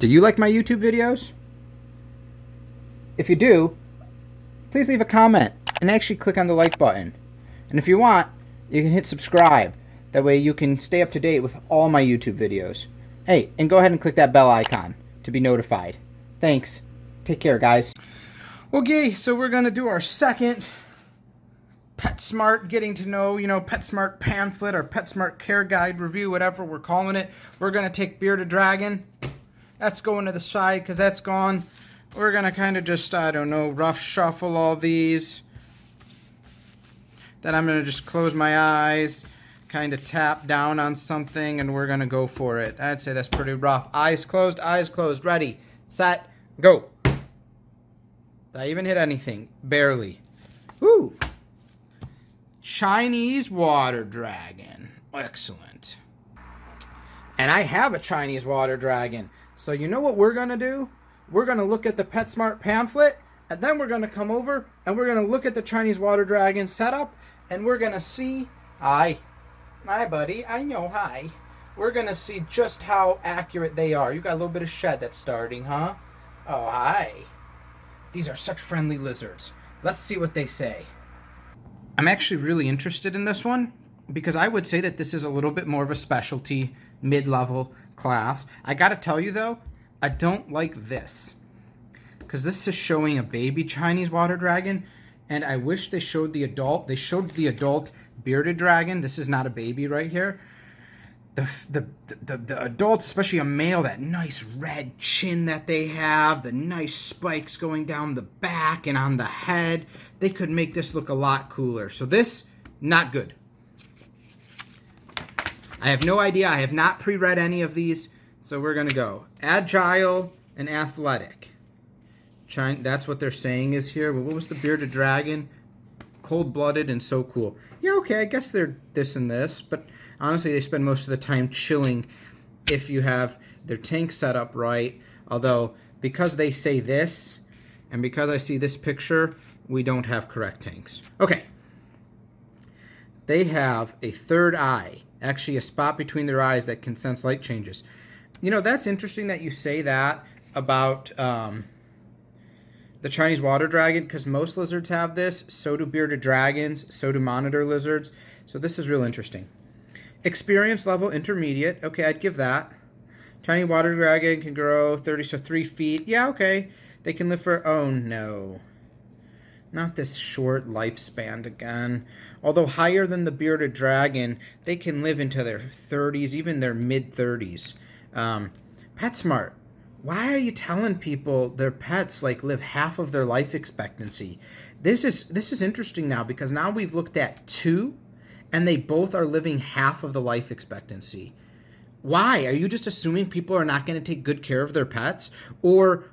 Do you like my YouTube videos? If you do, please leave a comment and actually click on the like button. And if you want, you can hit subscribe. That way you can stay up to date with all my YouTube videos. Hey, and go ahead and click that bell icon to be notified. Thanks. Take care, guys. Okay, so we're going to do our second PETSMART getting to know, PETSMART pamphlet or PETSMART care guide review, whatever we're calling it. We're going to take Bearded Dragon. That's going to the side because that's gone. We're going to kind of just, rough shuffle all these. Then I'm going to just close my eyes, kind of tap down on something, and we're going to go for it. I'd say that's pretty rough. Eyes closed, ready, set, go. Did I even hit anything? Barely. Woo! Chinese water dragon. Excellent. And I have a Chinese water dragon. So you know what we're going to do? We're going to look at the PETSMART pamphlet, and then we're going to come over, and we're going to look at the Chinese water dragon setup, and we're going to see... Hi. Hi, buddy. I know, hi. We're going to see just how accurate they are. You got a little bit of shed that's starting, huh? Oh, hi. These are such friendly lizards. Let's see what they say. I'm actually really interested in this one because I would say that this is a little bit more of a specialty mid-level class. I gotta tell you though, I don't like this because this is showing a baby Chinese water dragon, and I wish they showed the adult. They showed the adult bearded dragon. This is not a baby right here. The adults, especially a male, that nice red chin that they have, the nice spikes going down the back and on the head, they could make this look a lot cooler. So this, not good. I have no idea. I have not pre-read any of these, so we're going to go. Agile and athletic. That's what they're saying is here. Well, what was the bearded dragon? Cold-blooded and so cool. Yeah, okay, I guess they're this and this, but honestly, they spend most of the time chilling if you have their tank set up right. Although, because they say this, and because I see this picture, we don't have correct tanks. Okay. They have a third eye. Actually, a spot between their eyes that can sense light changes. That's interesting that you say that about the Chinese water dragon, because most lizards have this. So do bearded dragons. So do monitor lizards. So this is real interesting. Experience level intermediate. Okay, I'd give that. Tiny water dragon can grow 30, so 3 feet. Yeah, okay. They can live for... Oh, no. Not this short lifespan again. Although higher than the bearded dragon, they can live into their 30s, even their mid-30s. PETSMART. Why are you telling people their pets live half of their life expectancy? This is interesting now because now we've looked at 2, and they both are living half of the life expectancy. Why? Are you just assuming people are not going to take good care of their pets? Or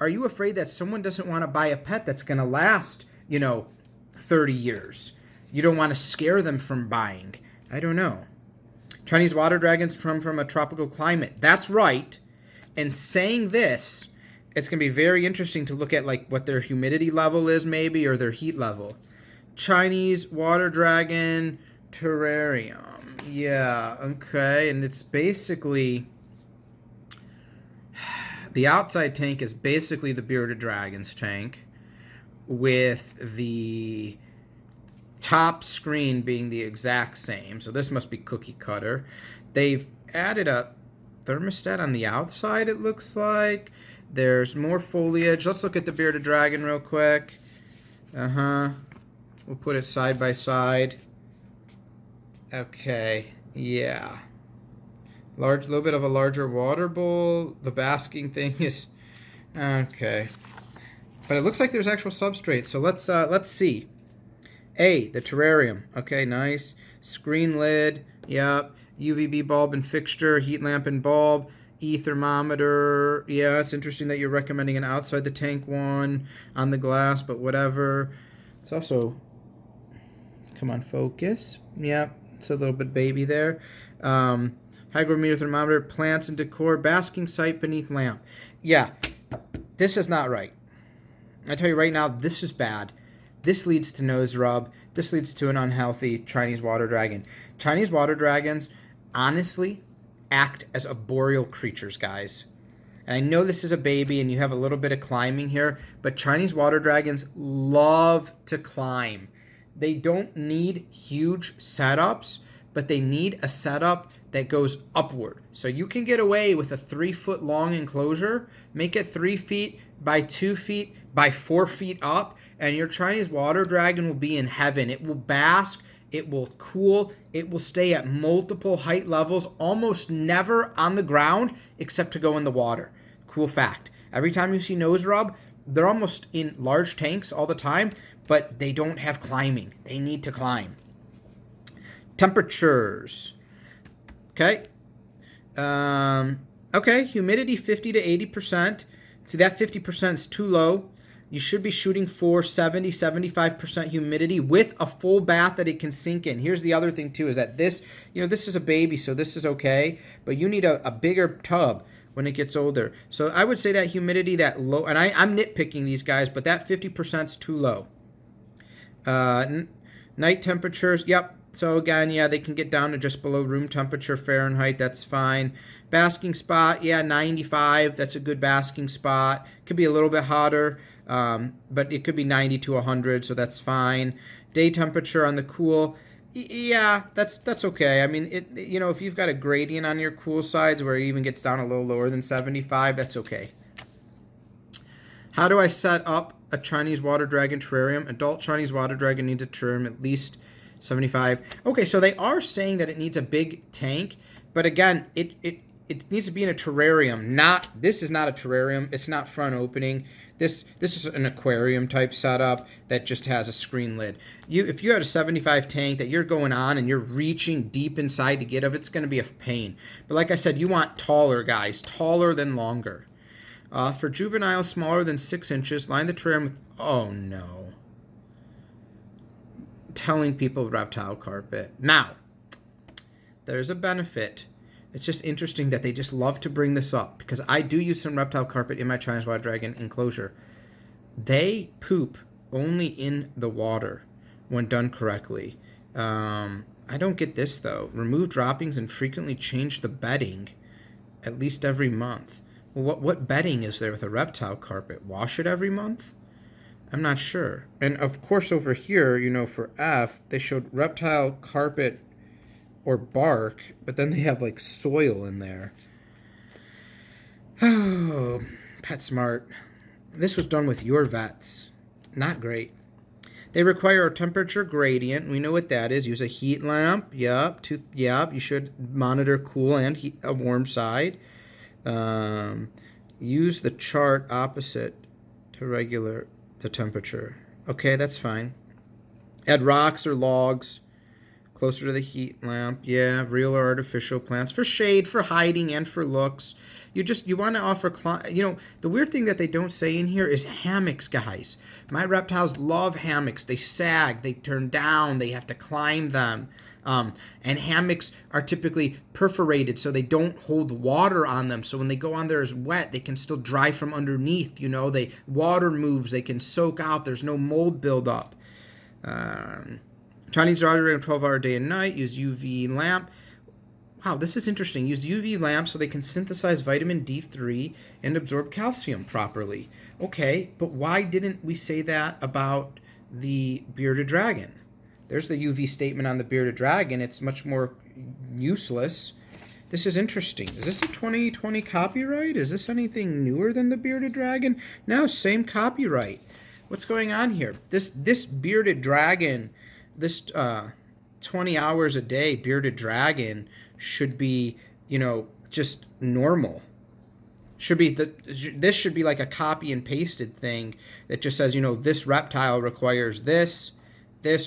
are you afraid that someone doesn't want to buy a pet that's going to last, 30 years? You don't want to scare them from buying. I don't know. Chinese water dragons from a tropical climate. That's right. And saying this, it's going to be very interesting to look at what their humidity level is maybe, or their heat level. Chinese water dragon terrarium. Yeah, okay. And it's basically... The outside tank is basically the bearded dragon's tank, with the top screen being the exact same. So this must be cookie cutter. They've added a thermostat on the outside, it looks like. There's more foliage. Let's look at the bearded dragon real quick. We'll put it side by side. Okay, yeah. Little bit of a larger water bowl. The basking thing is okay, but it looks like there's actual substrate. So let's see. The terrarium. Okay, nice. Screen lid. Yep. UVB bulb and fixture. Heat lamp and bulb. Thermometer. Yeah, it's interesting that you're recommending an outside the tank one on the glass, but whatever. It's also, come on, focus. Yep, it's a little bit baby there. Hygrometer, thermometer, plants and decor, basking site beneath lamp. Yeah, this is not right. I tell you right now, this is bad. This leads to nose rub. This leads to an unhealthy Chinese water dragon. Chinese water dragons, honestly, act as arboreal creatures, guys. And I know this is a baby and you have a little bit of climbing here, but Chinese water dragons love to climb. They don't need huge setups, but they need a setup that goes upward. So you can get away with a 3-foot long enclosure, make it 3 feet by 2 feet by 4 feet up, and your Chinese water dragon will be in heaven. It will bask, it will cool, it will stay at multiple height levels, almost never on the ground except to go in the water. Cool fact. Every time you see nose rub, they're almost in large tanks all the time, but they don't have climbing. They need to climb. Temperatures. Okay. Okay, humidity 50 to 80%. See, that 50% is too low. You should be shooting for 70, 75% humidity with a full bath that it can sink in. Here's the other thing too, is that this, this is a baby, so this is okay, but you need a bigger tub when it gets older. So I would say that humidity, that low, and I'm nitpicking these guys, but that 50% is too low. Night temperatures, yep. So again, yeah, they can get down to just below room temperature Fahrenheit. That's fine. Basking spot, yeah, 95. That's a good basking spot. Could be a little bit hotter, but it could be 90 to 100, so that's fine. Day temperature on the cool, yeah, that's okay. I mean, if you've got a gradient on your cool sides where it even gets down a little lower than 75, that's okay. How do I set up a Chinese water dragon terrarium? Adult Chinese water dragon needs a terrarium at least 75. Okay, so they are saying that it needs a big tank, but again, it needs to be in a terrarium. This is not a terrarium. It's not front opening. This is an aquarium type setup that just has a screen lid. If you had a 75 tank that you're going on and you're reaching deep inside to get of, it's going to be a pain. But like I said, you want taller guys, taller than longer. For juveniles smaller than 6 inches, line the terrarium with, oh no. Telling people reptile carpet. Now, there's a benefit. It's just interesting that they just love to bring this up because I do use some reptile carpet in my Chinese water dragon enclosure. They poop only in the water when done correctly. I don't get this though. Remove droppings and frequently change the bedding at least every month. Well, what bedding is there with a reptile carpet? Wash it every month? I'm not sure. And of course over here, for F, they showed reptile carpet or bark, but then they have like soil in there. Oh, PetSMART. This was done with your vets. Not great. They require a temperature gradient. We know what that is. Use a heat lamp. Yep. You should monitor cool and a warm side. Use the chart opposite to regulate the temperature. Okay, that's fine. Add rocks or logs closer to the heat lamp. Yeah, real or artificial plants for shade, for hiding, and for looks. You want to offer, the weird thing that they don't say in here is hammocks, guys. My reptiles love hammocks. They sag, they turn down, they have to climb them. And hammocks are typically perforated so they don't hold water on them. So when they go on there as wet, they can still dry from underneath. Water moves, they can soak out. There's no mold buildup. Chinese water dragon 12-hour day and night. Use UV lamp. Wow, this is interesting. Use UV lamps so they can synthesize vitamin D3 and absorb calcium properly. Okay, but why didn't we say that about the bearded dragon? There's the UV statement on the bearded dragon. It's much more useless. This is interesting. Is this a 2020 copyright? Is this anything newer than the bearded dragon? No, same copyright. What's going on here? This bearded dragon, this 20 hours a day bearded dragon should be, just normal. This should be like a copy and pasted thing that just says, this reptile requires this,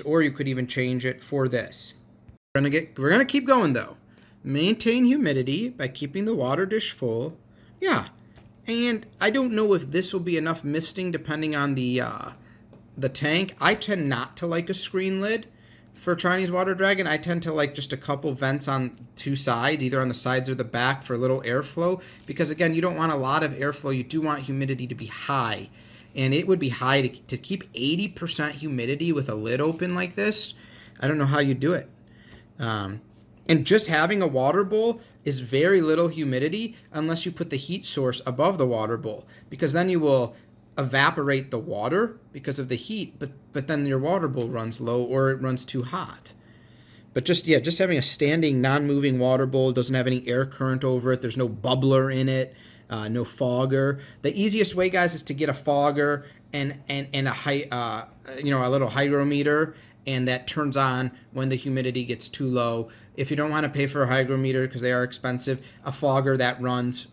or you could even change it for this. We're gonna keep going though. Maintain humidity by keeping the water dish full. Yeah, and I don't know if this will be enough misting depending on the tank. I tend not to like a screen lid for Chinese water dragon. I tend to like just a couple vents on two sides, either on the sides or the back for a little airflow, because again, you don't want a lot of airflow. You do want humidity to be high. And it would be high to keep 80% humidity with a lid open like this. I don't know how you do it. And just having a water bowl is very little humidity unless you put the heat source above the water bowl, because then you will evaporate the water because of the heat, but then your water bowl runs low or it runs too hot. But just having a standing non-moving water bowl, doesn't have any air current over it, there's no bubbler in it, no fogger. The easiest way, guys, is to get a fogger and a little hygrometer, and that turns on when the humidity gets too low. If you don't want to pay for a hygrometer because they are expensive, a fogger that runs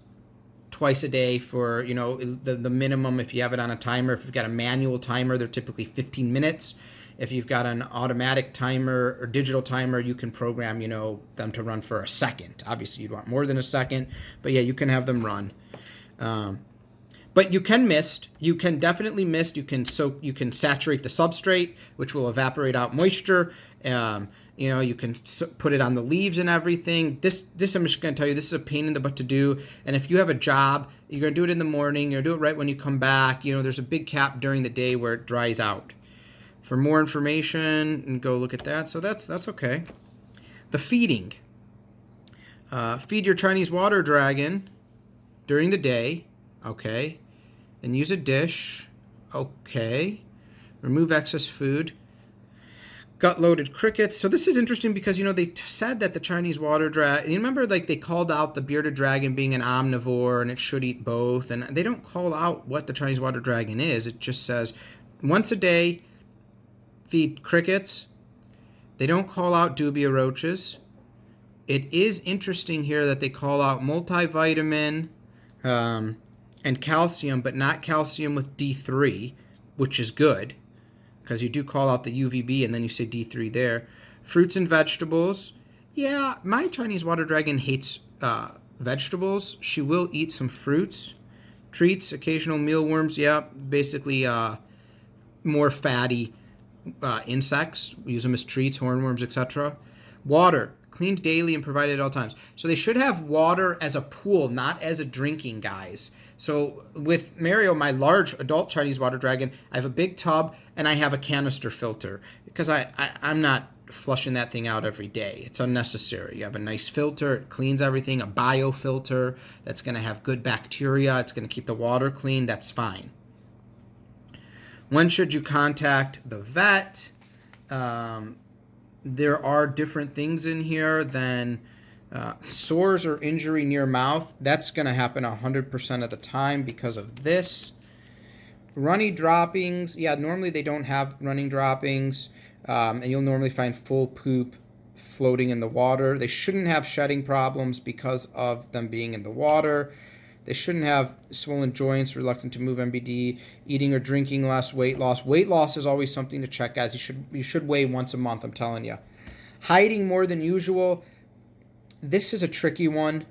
twice a day for, the minimum. If you have it on a timer, if you've got a manual timer, they're typically 15 minutes. If you've got an automatic timer or digital timer, you can program, them to run for a second. Obviously, you'd want more than a second, but yeah, you can have them run. But you can mist. You can definitely mist. You can saturate the substrate, which will evaporate out moisture. You can put it on the leaves and everything. This I'm just going to tell you, this is a pain in the butt to do. And if you have a job, you're going to do it in the morning. You're going to do it right when you come back. There's a big cap during the day where it dries out. For more information, and go look at that. So that's okay. The feeding. Feed your Chinese water dragon during the day. Okay. And use a dish. Okay. Remove excess food. Gut-loaded crickets. So this is interesting because, they said that the Chinese water dragon, you remember, they called out the bearded dragon being an omnivore and it should eat both. And they don't call out what the Chinese water dragon is. It just says once a day, feed crickets. They don't call out dubia roaches. It is interesting here that they call out multivitamin and calcium, but not calcium with D3, which is good, because you do call out the UVB and then you say D3 there. Fruits and vegetables. Yeah, my Chinese water dragon hates vegetables. She will eat some fruits. Treats, occasional mealworms. Yeah, basically more fatty insects. We use them as treats, hornworms, etc. Water, cleaned daily and provided at all times. So they should have water as a pool, not as a drinking, guys. So with Mario, my large adult Chinese water dragon, I have a big tub and I have a canister filter because I'm not flushing that thing out every day. It's unnecessary. You have a nice filter, it cleans everything, a biofilter that's going to have good bacteria, it's going to keep the water clean, that's fine. When should you contact the vet? There are different things in here than sores or injury near mouth. That's going to happen 100% of the time because of this. Runny droppings. Yeah, normally they don't have running droppings. And you'll normally find full poop floating in the water. They shouldn't have shedding problems because of them being in the water. They shouldn't have swollen joints, reluctant to move MBD, eating or drinking less, weight loss. Weight loss is always something to check, guys. You should weigh once a month, I'm telling you. Hiding more than usual. This is a tricky one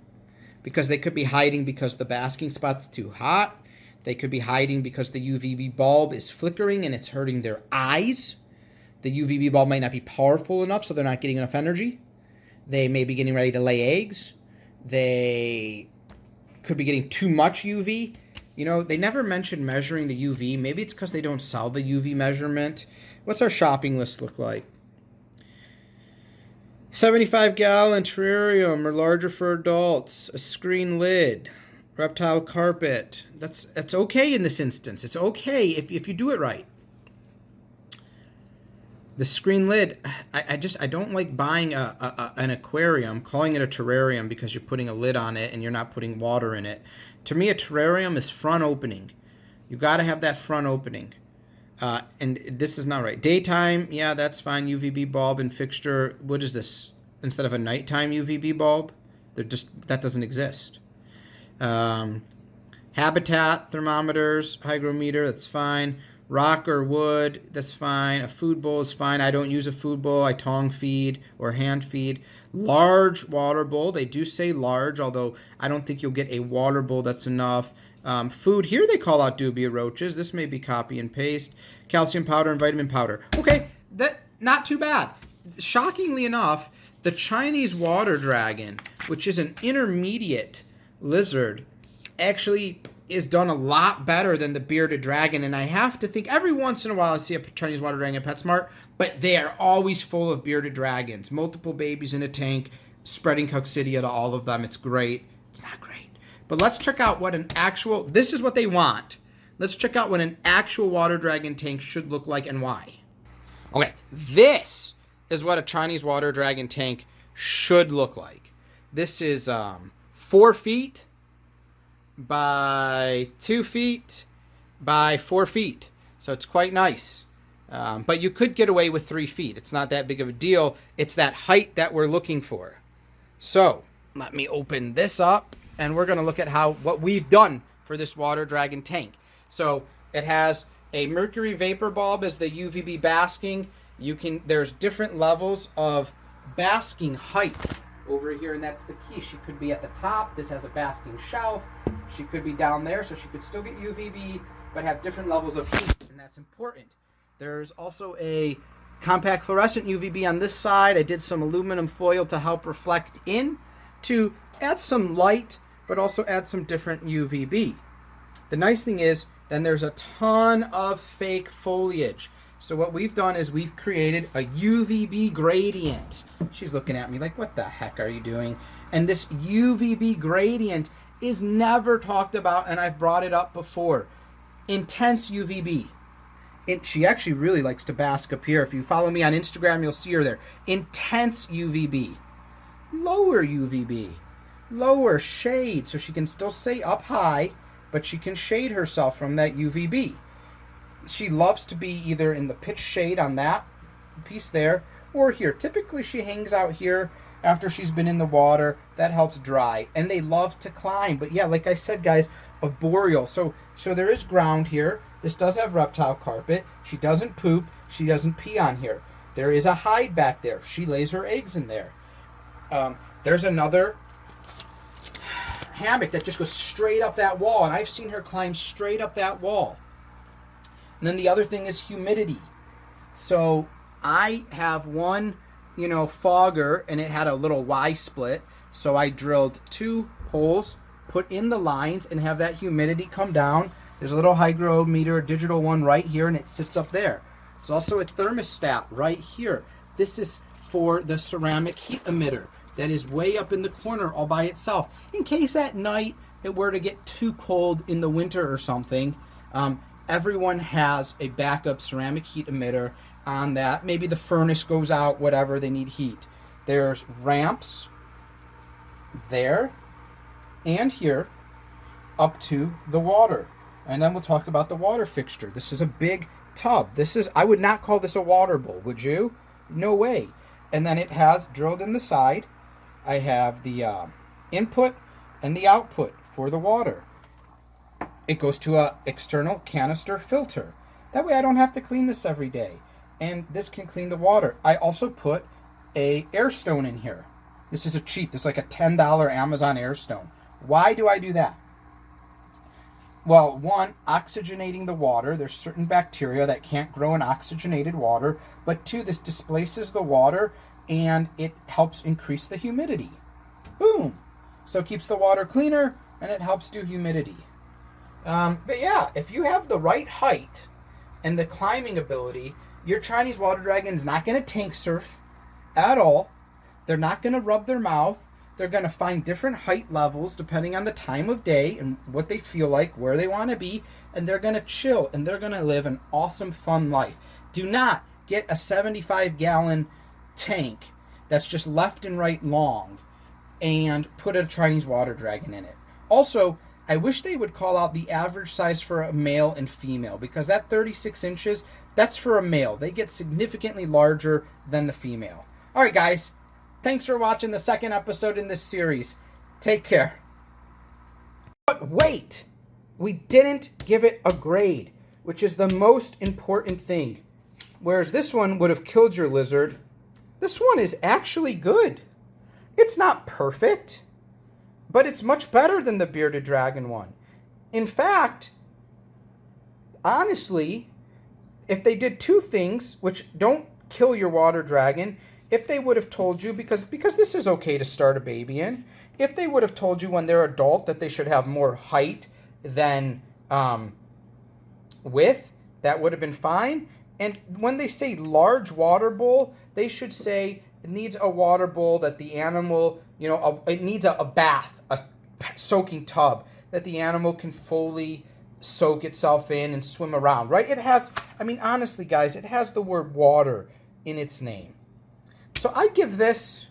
because they could be hiding because the basking spot's too hot. They could be hiding because the UVB bulb is flickering and it's hurting their eyes. The UVB bulb might not be powerful enough, so they're not getting enough energy. They may be getting ready to lay eggs. They could be getting too much UV. They never mention measuring the UV. Maybe it's because they don't sell the UV measurement. What's our shopping list look like? 75-gallon terrarium or larger for adults. A screen lid. Reptile carpet. That's okay in this instance. It's okay if you do it right. The screen lid, I don't like buying an aquarium, calling it a terrarium because you're putting a lid on it and you're not putting water in it. To me, a terrarium is front opening. You got to have that front opening. And this is not right. Daytime, yeah, that's fine. UVB bulb and fixture. What is this? Instead of a nighttime UVB bulb? That doesn't exist. Habitat, thermometers, hygrometer, that's fine. Rock or wood, that's fine. A food bowl is fine. I don't use a food bowl. I tongue feed or hand feed. Large water bowl. They do say large, although I don't think you'll get a water bowl that's enough. Food, here they call out dubia roaches. This may be copy and paste. Calcium powder and vitamin powder. Okay, that not too bad. Shockingly enough, the Chinese water dragon, which is an intermediate lizard, actually is done a lot better than the bearded dragon. And I have to think every once in a while I see a Chinese water dragon at PetSmart, but they are always full of bearded dragons. Multiple babies in a tank, spreading coccidia to all of them. It's great. It's not great. But let's check out what an actual, this is what they want. Let's check out what an actual water dragon tank should look like and why. Okay, this is what a Chinese water dragon tank should look like. This is 4 feet by 2 feet by 4 feet. So it's quite nice. But you could get away with 3 feet. It's not that big of a deal. It's that height that we're looking for. So let me open this up and we're going to look at what we've done for this water dragon tank. So it has a mercury vapor bulb as the UVB basking. There's different levels of basking height over here, and that's the key. She could be at the top. This has a basking shelf. She could be down there, so she could still get UVB, but have different levels of heat, and that's important. There's also a compact fluorescent UVB on this side. I did some aluminum foil to help reflect in to add some light, but also add some different UVB. The nice thing is, then there's a ton of fake foliage. So what we've done is we've created a UVB gradient. She's looking at me like, what the heck are you doing? And this UVB gradient is never talked about, and I've brought it up before. Intense UVB. She actually really likes to bask up here. If you follow me on Instagram, you'll see her there. Intense UVB. Lower UVB. Lower shade, so she can still stay up high, but she can shade herself from that UVB. She loves to be either in the pitch shade on that piece there or here. Typically she hangs out here after she's been in the water. That helps dry. And they love to climb. But yeah, like I said, guys, arboreal. So there is ground here. This does have reptile carpet. She doesn't poop. She doesn't pee on here. There is a hide back there. She lays her eggs in there. There's another hammock that just goes straight up that wall, and I've seen her climb straight up that wall. And then the other thing is humidity. So I have one, fogger, and it had a little Y split. So I drilled 2 holes, put in the lines, and have that humidity come down. There's a little hygrometer, a digital one right here, and it sits up there. There's also a thermostat right here. This is for the ceramic heat emitter that is way up in the corner all by itself. In case at night it were to get too cold in the winter or something, everyone has a backup ceramic heat emitter on that. Maybe the furnace goes out, whatever, they need heat. There's ramps there and here up to the water. And then we'll talk about the water fixture. This is a big tub. I would not call this a water bowl, would you? No way. And then it has drilled in the side. I have the input and the output for the water. It goes to an external canister filter. That way I don't have to clean this every day. And this can clean the water. I also put a air stone in here. This is this is like a $10 Amazon air stone. Why do I do that? Well, one, oxygenating the water. There's certain bacteria that can't grow in oxygenated water. But 2, this displaces the water and it helps increase the humidity. Boom! So it keeps the water cleaner and it helps do humidity. But yeah, if you have the right height and the climbing ability, your Chinese water dragon's not going to tank surf at all. They're not going to rub their mouth. They're going to find different height levels depending on the time of day and what they feel like, where they want to be, and they're going to chill and they're going to live an awesome, fun life. Do not get a 75-gallon tank that's just left and right long and put a Chinese water dragon in it. Also, I wish they would call out the average size for a male and female, because that 36 inches, that's for a male. They get significantly larger than the female. All right, guys. Thanks for watching the second episode in this series. Take care. But wait! We didn't give it a grade, which is the most important thing. Whereas this one would have killed your lizard, this one is actually good. It's not perfect, but it's much better than the bearded dragon one. In fact, honestly, if they did 2 things, which don't kill your water dragon, if they would have told you, because this is okay to start a baby in, if they would have told you when they're adult that they should have more height than width, that would have been fine. And when they say large water bowl, they should say It needs a water bowl that the animal, you know, it needs a bath, a soaking tub that the animal can fully soak itself in and swim around, right? It has, I mean, honestly, guys, it has the word water in its name. So I give this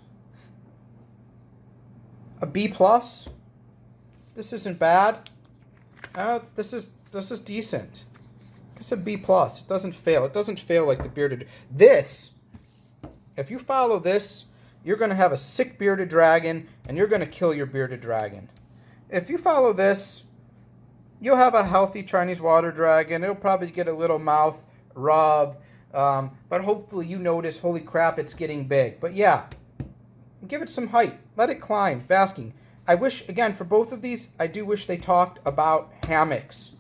a B+. This isn't bad. This is decent. It's a B+. It doesn't fail. It doesn't fail like the bearded. This, if you follow this, you're going to have a sick bearded dragon, and you're going to kill your bearded dragon. If you follow this, you'll have a healthy Chinese water dragon. It'll probably get a little mouth rub, but hopefully you notice, holy crap, it's getting big. But yeah, give it some height. Let it climb, basking. I wish, again, for both of these, I do wish they talked about hammocks.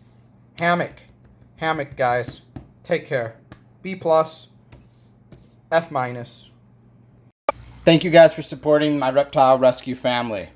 Hammock, guys. Take care. B+, F-. Thank you guys for supporting my reptile rescue family.